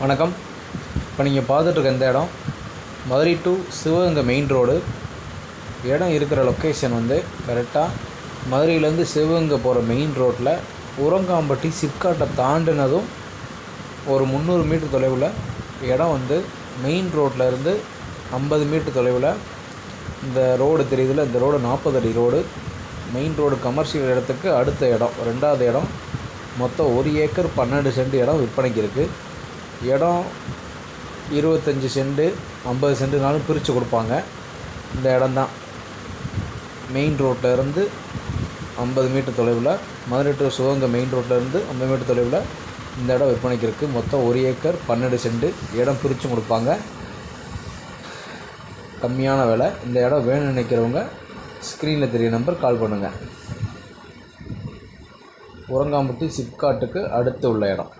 வணக்கம். இப்போ நீங்கள் பார்த்துட்ருக்க இந்த இடம் Madurai to Sivaganga main road. இடம் இருக்கிற லொக்கேஷன் கரெக்டாக மதுரையிலேருந்து சிவகங்கை போகிற மெயின் ரோட்டில் உரங்காம்பட்டி சிப்காட்டை தாண்டினதும் ஒரு 300 மீட்டர் தொலைவில் இடம் மெயின் ரோட்டில் இருந்து 50 மீட்டர் தொலைவில் இந்த ரோடு தெரியுதுல, இந்த ரோடு 40 அடி ரோடு. மெயின் ரோடு கமர்ஷியல் இடத்துக்கு அடுத்த இடம், 2வது இடம். மொத்தம் 1 ஏக்கர் 12 சென்ட் இடம் விற்பனைக்கு இருக்குது. இடம் 25 சென்ட் 50 சென்ட்டுனாலும் பிரித்து கொடுப்பாங்க. இந்த இடம்தான் மெயின் ரோட்டில் இருந்து 50 மீட்டர் தொலைவில், மதுரை டு சிவகங்கை மெயின் ரோட்டில் இருந்து 50 மீட்டர் தொலைவில் இந்த இடம் விற்பனைக்கு இருக்குது. மொத்தம் 1 ஏக்கர் 12 சென்ட் இடம் பிரித்து கொடுப்பாங்க. கம்மியான விலை. இந்த இடம் வேணும்னு நினைக்கிறவங்க ஸ்க்ரீனில் தெரிய நம்பர் கால் பண்ணுங்கள். உரங்காம்பட்டி சிப்காட்டுக்கு அடுத்து உள்ள இடம்.